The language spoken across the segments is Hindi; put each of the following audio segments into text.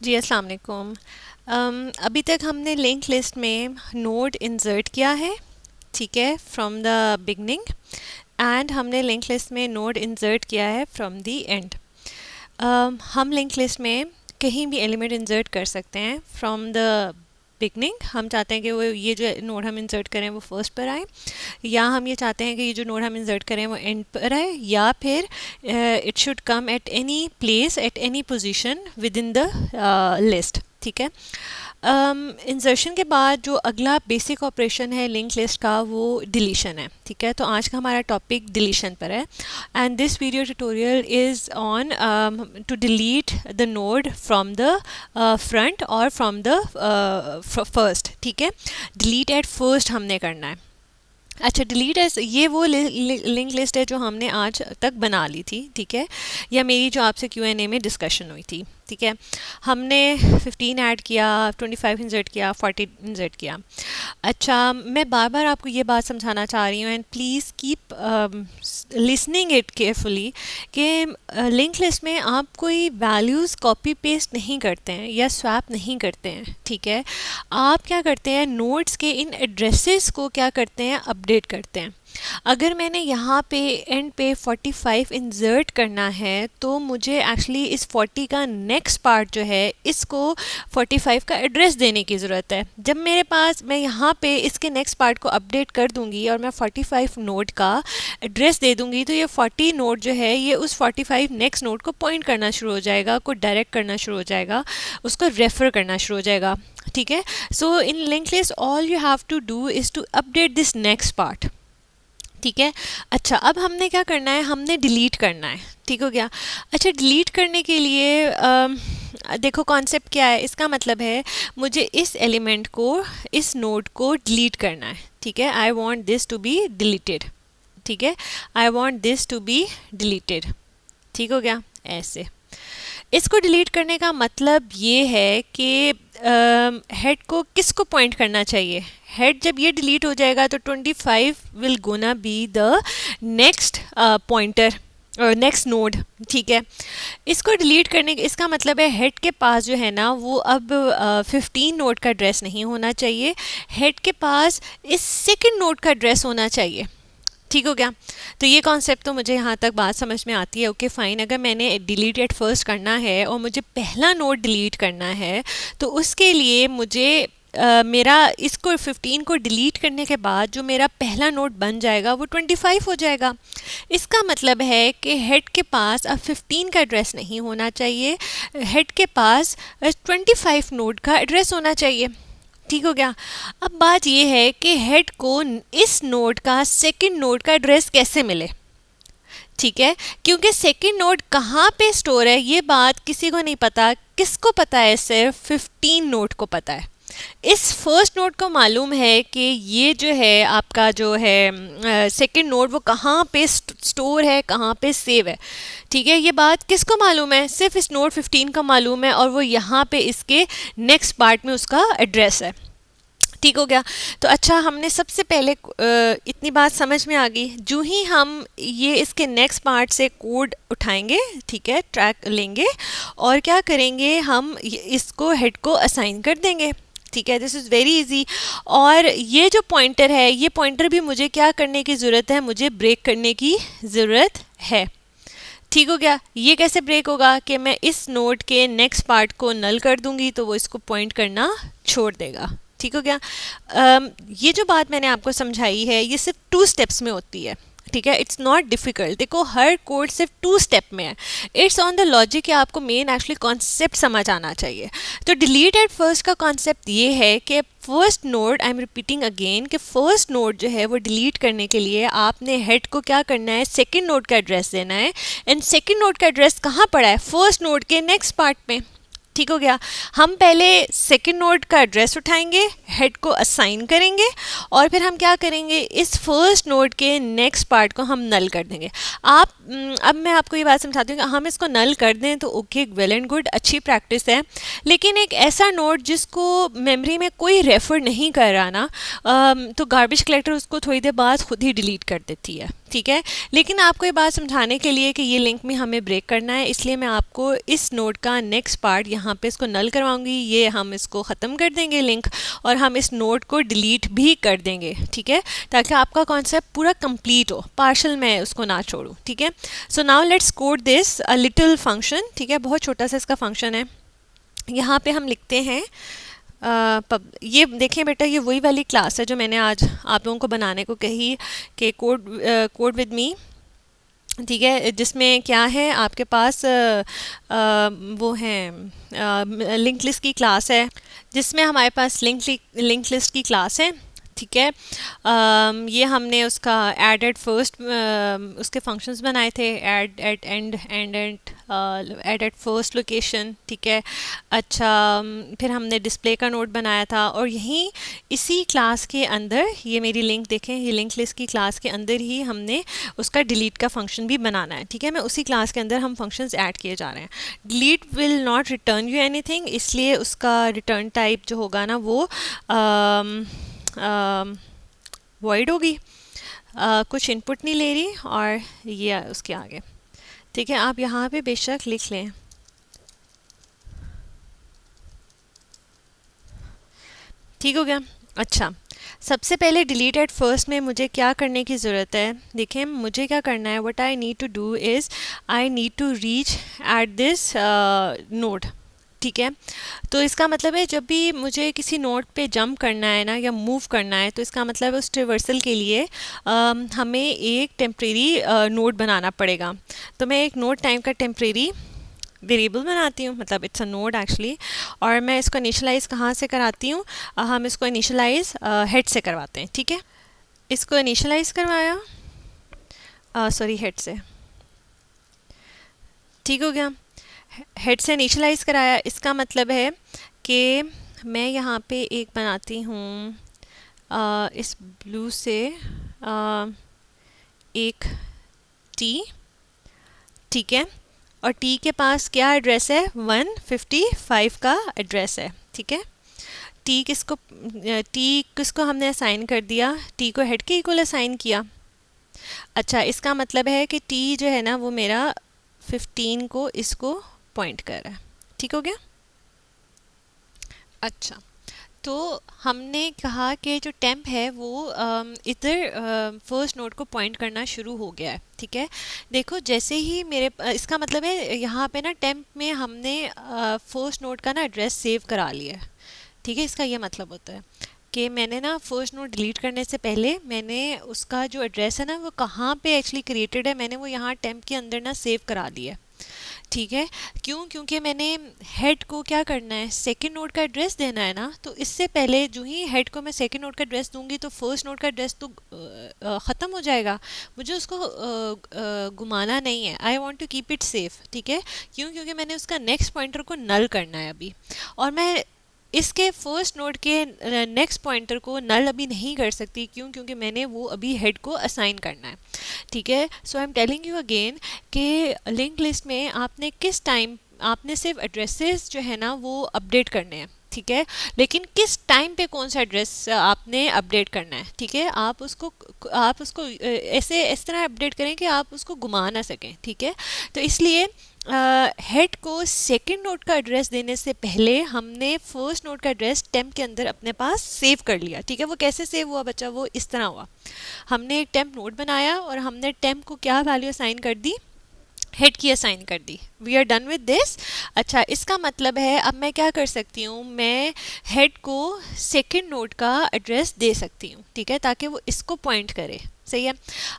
जी अस्सलाम वालेकुम। अभी तक हमने लिंक लिस्ट में नोड इंसर्ट किया है, ठीक है, फ्रॉम द बिगनिंग, एंड हमने लिंक लिस्ट में नोड इंसर्ट किया है फ्रॉम द एंड। हम लिंक लिस्ट में कहीं भी एलिमेंट इंसर्ट कर सकते हैं फ्रॉम द बिगनिंग। हम चाहते हैं कि वो ये जो नोड हम इंसर्ट करें वो फर्स्ट पर आए, या हम ये चाहते हैं कि ये जो नोड हम इंसर्ट करें वो एंड पर आए, या फिर it should come at any place at any position with in the list, ठीक है। इंसर्शन के बाद जो अगला बेसिक ऑपरेशन है लिंक लिस्ट का वो डिलीशन है, ठीक है। तो आज का हमारा टॉपिक डिलीशन पर है, and this video tutorial is on to delete the node from the front और फ्रॉम द फर्स्ट, ठीक है। डिलीट एट फर्स्ट हमने करना है। अच्छा, डिलीट एज ये वो लिंक लिस्ट है जो हमने आज तक बना ली थी, ठीक है, या मेरी जो आपसे Q&A में डिस्कशन हुई थी, ठीक है। हमने 15 ऐड किया, 25 इंसर्ट किया, 40 इंसर्ट किया। अच्छा, मैं बार बार आपको ये बात समझाना चाह रही हूँ, and please keep listening it carefully, कि लिंक लिस्ट में आप कोई वैल्यूज़ कॉपी पेस्ट नहीं करते हैं या स्वैप नहीं करते हैं, ठीक है। आप क्या करते हैं, नोड्स के इन एड्रेसेस को क्या करते हैं, अपडेट करते हैं। अगर मैंने यहाँ पे एंड पे 45 इंसर्ट करना है तो मुझे एक्चुअली इस 40 का नेक्स्ट पार्ट जो है इसको 45 का एड्रेस देने की ज़रूरत है। जब मेरे पास मैं यहाँ पे इसके नेक्स्ट पार्ट को अपडेट कर दूँगी और मैं 45 नोड का एड्रेस दे दूँगी, तो ये 40 नोड जो है ये उस 45 नेक्स्ट नोड को पॉइंट करना शुरू हो जाएगा, को डायरेक्ट करना शुरू हो जाएगा, उसको रेफ़र करना शुरू हो जाएगा, ठीक है। So in link list all you have to do is to update this next part, ठीक है। अच्छा, अब हमने क्या करना है, हमने डिलीट करना है, ठीक हो गया। अच्छा, डिलीट करने के लिए देखो कॉन्सेप्ट क्या है, इसका मतलब है मुझे इस एलिमेंट को, इस नोड को डिलीट करना है, ठीक है। I want this to be deleted, ठीक है, I want this to be deleted, ठीक हो गया। ऐसे इसको डिलीट करने का मतलब ये है कि हेड को किसको पॉइंट करना चाहिए। हेड जब ये डिलीट हो जाएगा तो 25 will gonna be the next pointer और नेक्स्ट नोड, ठीक है। इसको डिलीट करने का इसका मतलब है हेड के पास जो है ना वो अब 15 नोड का एड्रेस नहीं होना चाहिए, हेड के पास इस सेकंड नोड का एड्रेस होना चाहिए, ठीक हो गया। तो ये कॉन्सेप्ट तो मुझे यहाँ तक बात समझ में आती है। ओके फाइन, अगर मैंने डिलीट एट फर्स्ट करना है और मुझे पहला नोड डिलीट करना है तो उसके लिए मुझे मेरा इसको 15 को डिलीट करने के बाद जो मेरा पहला नोड बन जाएगा वो 25 हो जाएगा। इसका मतलब है कि हेड के पास अब 15 का एड्रेस नहीं होना चाहिए, हेड के पास 25 नोड का एड्रेस होना चाहिए, ठीक हो गया। अब बात यह है कि हेड को इस नोड का सेकंड नोड का एड्रेस कैसे मिले, ठीक है, क्योंकि सेकंड नोड कहाँ पे स्टोर है ये बात किसी को नहीं पता। किसको पता है, सिर्फ 15 नोड को पता है। इस फर्स्ट नोड को मालूम है कि ये जो है आपका जो है सेकंड नोड वो कहाँ पे स्टोर है, कहाँ पे सेव है, ठीक है। ये बात किसको मालूम है, सिर्फ इस नोड 15 का मालूम है, और वो यहाँ पे इसके नेक्स्ट पार्ट में उसका एड्रेस है, ठीक हो गया। तो अच्छा, हमने सबसे पहले इतनी बात समझ में आ गई। जो ही हम ये इसके नेक्स्ट पार्ट से कोड उठाएंगे, ठीक है, ट्रैक लेंगे और क्या करेंगे, हम इसको हेड को असाइन कर देंगे, ठीक है। This is very easy. और ये जो पॉइंटर है, ये पॉइंटर भी मुझे क्या करने की ज़रूरत है, मुझे ब्रेक करने की ज़रूरत है, ठीक हो गया। ये कैसे ब्रेक होगा कि मैं इस नोड के नेक्स्ट पार्ट को नल कर दूंगी तो वो इसको पॉइंट करना छोड़ देगा, ठीक हो गया। ये जो बात मैंने आपको समझाई है ये सिर्फ 2 स्टेप्स में होती है, ठीक है। It's not difficult. देखो हर कोड सिर्फ 2 स्टेप में है। इट्स ऑन द लॉजिक कि आपको मेन एक्चुअली कॉन्सेप्ट समझ आना चाहिए। तो डिलीट एट फर्स्ट का कॉन्सेप्ट ये है कि first node, I am repeating again, कि फर्स्ट नोड जो है वो डिलीट करने के लिए आपने हेड को क्या करना है, सेकेंड नोड का एड्रेस देना है, एंड सेकेंड नोड का एड्रेस कहाँ पड़ा है, फर्स्ट नोड के नेक्स्ट पार्ट में, ठीक हो गया। हम पहले सेकंड नोड का एड्रेस उठाएंगे, हेड को असाइन करेंगे और फिर हम क्या करेंगे, इस फर्स्ट नोड के नेक्स्ट पार्ट को हम नल कर देंगे। आप अब मैं आपको ये बात समझाती हूँ कि हम इसको नल कर दें तो ओके, वेल एंड गुड, अच्छी प्रैक्टिस है। लेकिन एक ऐसा नोड जिसको मेमोरी में कोई रेफर नहीं कर रहा ना, तो गार्बेज कलेक्टर उसको थोड़ी देर बाद खुद ही डिलीट कर देती है, ठीक है। लेकिन आपको ये बात समझाने के लिए कि ये लिंक में हमें ब्रेक करना है, इसलिए मैं आपको इस नोड का नेक्स्ट पार्ट यहाँ यहाँ पे इसको नल करवाऊंगी, ये हम इसको ख़त्म कर देंगे लिंक, और हम इस नोड को डिलीट भी कर देंगे, ठीक है, ताकि आपका कॉन्सेप्ट पूरा कंप्लीट हो, पार्शल मैं उसको ना छोड़ूँ, ठीक है। So now let's code this a little function, ठीक है, बहुत छोटा सा इसका फंक्शन है। यहाँ पे हम लिखते हैं ये देखें बेटा, ये वही वाली क्लास है जो मैंने आज आप लोगों को बनाने को कही कि कोड विद मी, ठीक है, जिसमें क्या है आपके पास वो है लिंक लिस्ट की क्लास है, जिसमें हमारे पास लिंक लिस्ट की क्लास है, ठीक है। ये हमने उसका एड फर्स्ट उसके फंक्शंस बनाए थे, add at end add at first location, ठीक है। अच्छा, फिर हमने डिस्प्ले का नोड बनाया था, और यहीं इसी क्लास के अंदर ये मेरी लिंक देखें, ये लिंक लिस्ट की क्लास के अंदर ही हमने उसका डिलीट का फंक्शन भी बनाना है, ठीक है। मैं उसी क्लास के अंदर हम फंक्शंस ऐड किए जा रहे हैं। Delete will not return you anything, इसलिए उसका रिटर्न टाइप जो होगा ना वो वॉइड होगी, कुछ इनपुट नहीं ले रही, और ये उसके आगे, ठीक है। आप यहाँ पे बेशक लिख लें, ठीक हो गया। अच्छा, सबसे पहले डिलीट एट फर्स्ट में मुझे क्या करने की ज़रूरत है, देखें मुझे क्या करना है, what I need to do is I need to reach at this node, ठीक है। तो इसका मतलब है जब भी मुझे किसी नोड पे जंप करना है ना, या मूव करना है, तो इसका मतलब है उस ट्रिवर्सल के लिए हमें एक टेम्प्रेरी नोड बनाना पड़ेगा। तो मैं एक नोड टाइम का टेम्प्रेरी वेरिएबल बनाती हूँ, मतलब इट्स अ नोड एक्चुअली, और मैं इसको इनिशियलाइज़ कहाँ से कराती हूँ, हम इसको इनिशियलाइज़ हेड से करवाते हैं, ठीक है। इसको इनिशियलाइज़ करवाया, सॉरी हेड से, ठीक हो गया, हेड से इनिशियलाइज़ कराया। इसका मतलब है कि मैं यहाँ पे एक बनाती हूँ इस ब्लू से एक टी, ठीक है, और टी के पास क्या एड्रेस है, 155 का एड्रेस है, ठीक है। टी किसको हमने असाइन कर दिया, टी को हेड के इक्वल असाइन किया। अच्छा, इसका मतलब है कि टी जो है ना वो मेरा 15 को इसको पॉइंट कर रहा है, ठीक हो गया। अच्छा, तो हमने कहा कि जो टेम्प है वो इधर फर्स्ट नोड को पॉइंट करना शुरू हो गया है, ठीक है। देखो जैसे ही मेरे इसका मतलब है यहाँ पे ना टेम्प में हमने फर्स्ट नोड का ना एड्रेस सेव करा लिया है, ठीक है। इसका ये मतलब होता है कि मैंने ना फर्स्ट नोड डिलीट करने से पहले मैंने उसका जो एड्रेस है ना वो कहाँ पे एक्चुअली क्रिएटेड है, मैंने वो यहाँ टेम्प के अंदर ना सेव करा लिया है, ठीक है। क्यों? क्योंकि मैंने हेड को क्या करना है, सेकंड नोड का एड्रेस देना है ना, तो इससे पहले जो ही हेड को मैं सेकंड नोड का एड्रेस दूंगी तो फर्स्ट नोड का एड्रेस तो ख़त्म हो जाएगा, मुझे उसको घुमाना नहीं है, I want to keep it safe, ठीक है। क्यों? क्योंकि मैंने उसका नेक्स्ट पॉइंटर को नल करना है अभी, और मैं इसके फर्स्ट नोड के नेक्स्ट पॉइंटर को नल अभी नहीं कर सकती, क्यों? क्योंकि मैंने वो अभी हेड को असाइन करना है, ठीक है। So I am telling you again कि लिंक लिस्ट में आपने किस टाइम आपने सिर्फ एड्रेसेस जो है ना वो अपडेट करने हैं, ठीक है, लेकिन किस टाइम पे कौन सा एड्रेस आपने अपडेट करना है, ठीक है। आप उसको ऐसे इस तरह अपडेट करें कि आप उसको घुमा ना सकें, ठीक है। तो इसलिए हेड को सेकंड नोड का एड्रेस देने से पहले हमने फर्स्ट नोड का एड्रेस टेम्प के अंदर अपने पास सेव कर लिया, ठीक है। वो कैसे सेव हुआ बच्चा, वो इस तरह हुआ, हमने एक टेम्प नोड बनाया और हमने टेम्प को क्या वैल्यू असाइन कर दी, हेड की असाइन कर दी। We are done with this. अच्छा, इसका मतलब है अब मैं क्या कर सकती हूँ, मैं हेड को सेकंड नोड का एड्रेस दे सकती हूँ, ठीक है, ताकि वो इसको पॉइंट करे, सही है।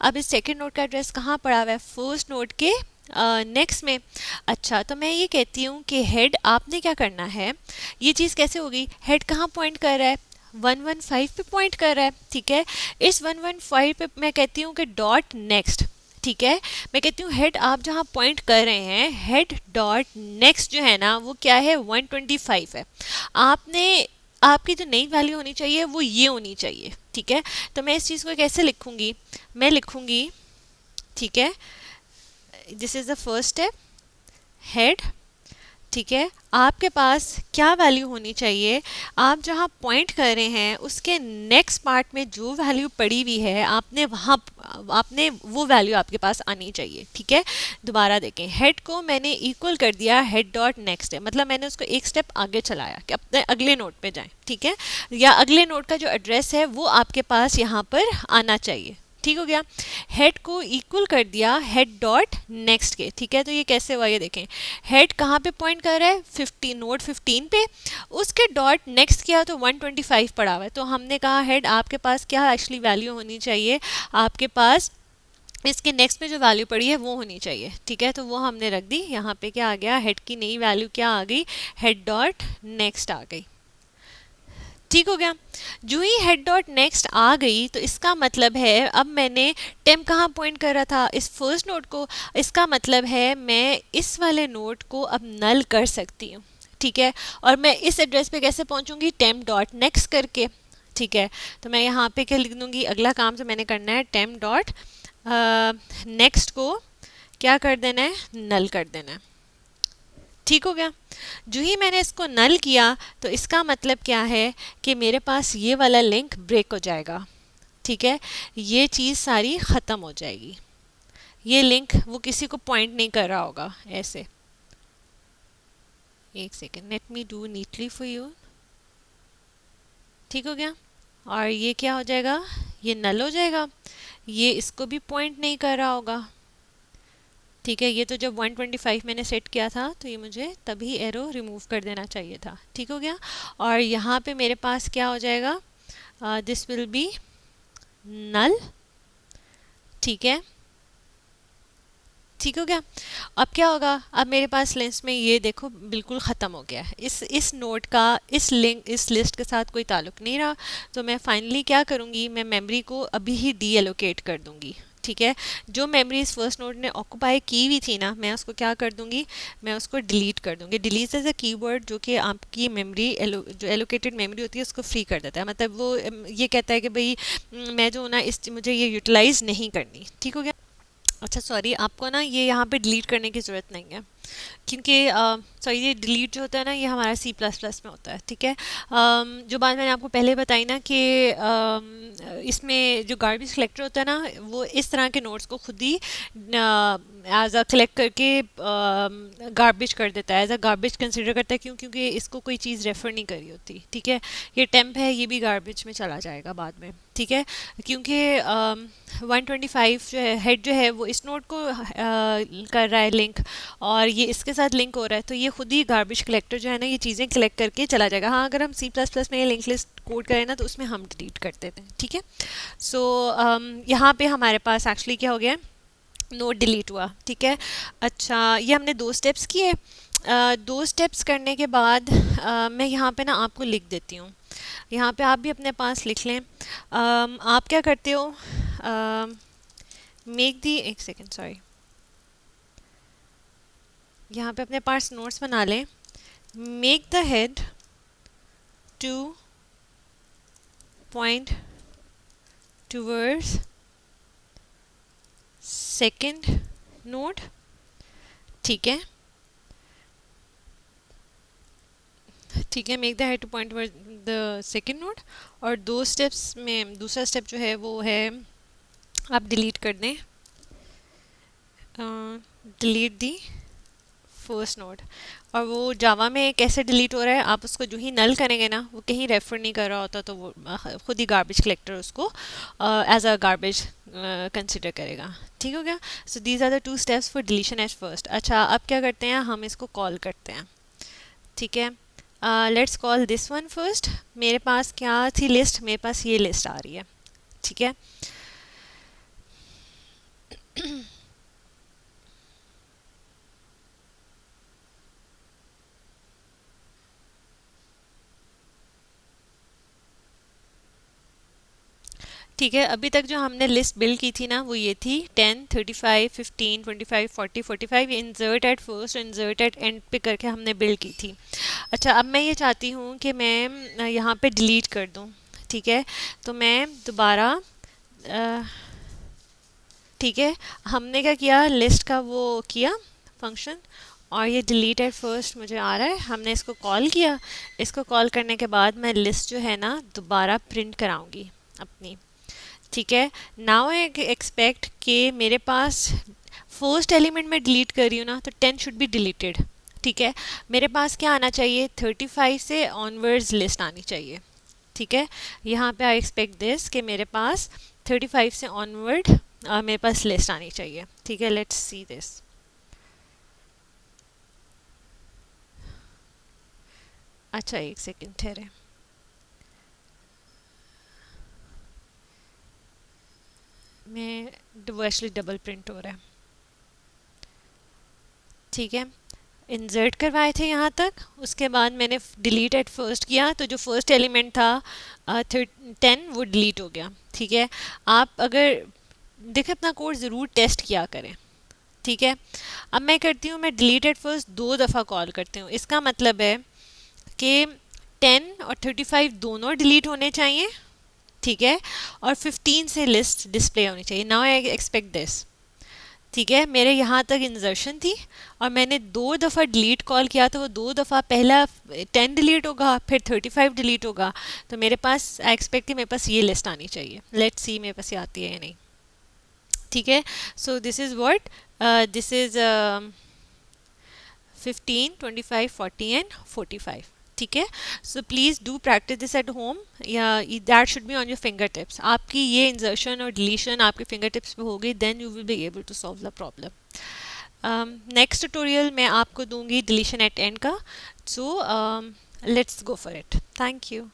अब इस सेकंड नोड का एड्रेस कहाँ पड़ा हुआ है, फर्स्ट नोड के नेक्स्ट में। अच्छा, तो मैं ये कहती हूँ कि हेड आपने क्या करना है, ये चीज़ कैसे होगी, हेड कहाँ पॉइंट कर रहा है, 115 पे पॉइंट कर रहा है, ठीक है। इस 115 पे मैं कहती हूँ कि डॉट नेक्स्ट, ठीक है। मैं कहती हूँ हेड आप जहाँ पॉइंट कर रहे हैं, हेड डॉट नेक्स्ट जो है ना वो क्या है, 125 है। आपकी जो नई वैल्यू होनी चाहिए वो ये होनी चाहिए, ठीक है। तो मैं इस चीज़ को कैसे लिखूँगी, मैं लिखूँगी, ठीक है, this is the first step, head, ठीक है। आपके पास क्या वैल्यू होनी चाहिए, आप जहाँ पॉइंट कर रहे हैं उसके नेक्स्ट पार्ट में जो वैल्यू पड़ी हुई है आपने वहाँ आपने वो वैल्यू आपके पास आनी चाहिए, ठीक है। दोबारा देखें, हेड को मैंने इक्वल कर दिया हेड डॉट नेक्स्ट है, मतलब मैंने उसको एक स्टेप आगे चलाया कि अपने अगले नोड पे जाएं, ठीक है, या अगले नोड का जो एड्रेस है वो आपके पास यहाँ पर आना चाहिए, ठीक हो गया। हेड को इक्वल कर दिया हेड डॉट नेक्स्ट के, ठीक है। तो ये कैसे हुआ, ये देखें, हेड कहाँ पे पॉइंट कर रहा है, 15 नोड 15 पे, उसके डॉट नेक्स्ट किया तो 125 पड़ा हुआ है। तो हमने कहा हेड आपके पास क्या एक्चुअली वैल्यू होनी चाहिए, आपके पास इसके नेक्स्ट में जो वैल्यू पड़ी है वो होनी चाहिए, ठीक है। तो वो हमने रख दी। यहाँ पे क्या आ गया, हेड की नई वैल्यू क्या आ गई, हेड डॉट नेक्स्ट आ गई, ठीक हो गया। जो ही हेड डॉट नेक्स्ट आ गई तो इसका मतलब है अब मैंने टेम्प कहाँ पॉइंट कर रहा था, इस फर्स्ट नोड को, इसका मतलब है मैं इस वाले नोड को अब नल कर सकती हूँ, ठीक है। और मैं इस एड्रेस पे कैसे पहुँचूँगी, टेम्प डॉट नेक्स्ट करके, ठीक है। तो मैं यहाँ पे क्या लिख दूँगी, अगला काम जो मैंने करना है, टेम्प डॉट नेक्स्ट को क्या कर देना है, नल कर देना है, ठीक हो गया। जो ही मैंने इसको नल किया तो इसका मतलब क्या है कि मेरे पास ये वाला लिंक ब्रेक हो जाएगा, ठीक है, ये चीज़ सारी ख़त्म हो जाएगी, ये लिंक वो किसी को पॉइंट नहीं कर रहा होगा ऐसे। एक second, let me do neatly for you, ठीक हो गया। और ये क्या हो जाएगा, ये नल हो जाएगा, ये इसको भी पॉइंट नहीं कर रहा होगा, ठीक है। ये तो जब 125 मैंने सेट किया था तो ये मुझे तभी एरो रिमूव कर देना चाहिए था, ठीक हो गया। और यहाँ पे मेरे पास क्या हो जाएगा, दिस विल बी नल, ठीक है, ठीक हो गया। अब क्या होगा, अब मेरे पास लेंस में ये देखो बिल्कुल ख़त्म हो गया है, इस नोड का इस लिस्ट के साथ कोई ताल्लुक नहीं रहा। तो मैं फाइनली क्या करूँगी, मैं मेमोरी को अभी ही डी एलोकेट कर दूँगी, ठीक है। जो मेमोरी इस फर्स्ट नोड ने ऑक्यूपाई की हुई थी ना, मैं उसको क्या कर दूँगी, मैं उसको डिलीट कर दूँगी। डिलीट एज अ कीवर्ड जो कि आपकी मेमोरी जो एलोकेटेड मेमोरी होती है उसको फ्री कर देता है, मतलब वो ये कहता है कि भाई मैं जो ना मुझे ये यूटिलाइज़ नहीं करनी, ठीक हो गया। अच्छा सॉरी, आपको ना ये यहाँ पे डिलीट करने की ज़रूरत नहीं है, क्योंकि सॉरी ये डिलीट जो होता है ना ये हमारा C++ में होता है, ठीक है। जो बात मैंने आपको पहले बताई ना कि इसमें जो गार्बेज कलेक्टर होता है ना वो इस तरह के नोट्स को खुद ही एज अ कलेक्ट करके गार्बेज कर देता है, एज अ गार्बेज कंसिडर करता है, क्योंकि इसको कोई चीज़ रेफ़र नहीं करी होती, ठीक है। ये टेम्प है, ये भी गार्बेज में चला जाएगा बाद में, ठीक है, क्योंकि 125 जो है हेड जो है वो इस नोट को कर रहा है लिंक, और ये इसके साथ लिंक हो रहा है, तो ये खुद ही गार्बेज कलेक्टर जो है ना ये चीज़ें कलेक्ट करके चला जाएगा। हाँ, अगर हम C++ में लिंक लिस्ट कोड करें ना तो उसमें हम डिलीट कर देते हैं, ठीक है। सो यहाँ पे हमारे पास एक्चुअली क्या हो गया, नोट डिलीट हुआ, ठीक है। अच्छा, ये हमने 2 स्टेप्स किए। 2 स्टेप्स करने के बाद मैं यहाँ पे ना आपको लिख देती हूँ, यहाँ पे आप भी अपने पास लिख लें। आप क्या करते हो, मेक दी, एक सेकेंड सॉरी, यहाँ पे अपने पास नोट्स बना लें। Make the head two point towards second node, ठीक है, ठीक है, make the head two point towards the second node. और 2 स्टेप्स में दूसरा स्टेप जो है वो है आप डिलीट कर दें, डिलीट दी फर्स्ट नोड। और वो जावा में कैसे डिलीट हो रहा है, आप उसको जो ही नल करेंगे ना वो कहीं रेफर नहीं कर रहा होता, तो वो खुद ही गार्बेज कलेक्टर उसको एज अ गार्बेज कंसिडर करेगा, ठीक हो गया। So these are the 2 steps for deletion at first. अच्छा, अब क्या करते हैं, हम इसको कॉल करते हैं, ठीक है। Let's call this one first. मेरे पास क्या थी लिस्ट, मेरे पास ये लिस्ट आ रही है, ठीक है। ठीक है, अभी तक जो हमने लिस्ट बिल्ड की थी ना वो ये थी 10, 35, 15, 25, 40, 45, ये insert at first insert at end पे करके हमने बिल्ड की थी। अच्छा, अब मैं ये चाहती हूँ कि मैं यहाँ पे डिलीट कर दूँ, ठीक है। तो मैं दोबारा ठीक है, हमने क्या किया, लिस्ट का वो किया फंक्शन, और ये डिलीट एट फर्स्ट मुझे आ रहा है, हमने इसको कॉल किया। इसको कॉल करने के बाद मैं लिस्ट जो है ना दोबारा प्रिंट कराऊंगी अपनी। ठीक है, नाउ आई एक्सपेक्ट कि मेरे पास फर्स्ट एलिमेंट में डिलीट कर रही हूँ ना, तो 10 शुड बी डिलीटेड। ठीक है, मेरे पास क्या आना चाहिए, 35 से ऑनवर्ड्स लिस्ट आनी चाहिए। ठीक है, यहाँ पे आई एक्सपेक्ट दिस कि मेरे पास 35 से ऑनवर्ड मेरे पास लिस्ट आनी चाहिए। ठीक है, लेट्स सी दिस। अच्छा एक सेकेंड ठहरे, मैं वो एक्चुअली डबल प्रिंट हो रहा है। ठीक है, इंसर्ट करवाए थे यहाँ तक, उसके बाद मैंने डिलीट एट फर्स्ट किया, तो जो फर्स्ट एलिमेंट था 10 वो डिलीट हो गया। ठीक है, आप अगर देखें अपना कोड ज़रूर टेस्ट किया करें। ठीक है, अब मैं करती हूँ, मैं डिलीट एट फर्स्ट 2 दफ़ा कॉल करती हूँ। इसका मतलब है कि 10 और 35 दोनों डिलीट होने चाहिए। ठीक है, और 15 से लिस्ट डिस्प्ले होनी चाहिए। Now I expect this. ठीक है, मेरे यहाँ तक इंसर्शन थी और मैंने 2 दफ़ा डिलीट कॉल किया, तो वो 2 दफ़ा पहला 10 डिलीट होगा, फिर 35 डिलीट होगा, तो मेरे पास आई एक्सपेक्ट कि मेरे पास ये लिस्ट आनी चाहिए। लेट्स सी मेरे पास ये आती है या नहीं। ठीक है, so this is what, this is 15, 25, 40 and 45। ठीक है, so please do practice this at home, या that should be on your finger tips. आपकी ये इंसर्शन और डिलीशन आपके फिंगर टिप्स पे होगी, then you will be able to solve the problem. Next tutorial मैं आपको दूंगी डिलीशन एट एंड का, so let's go for it. Thank you.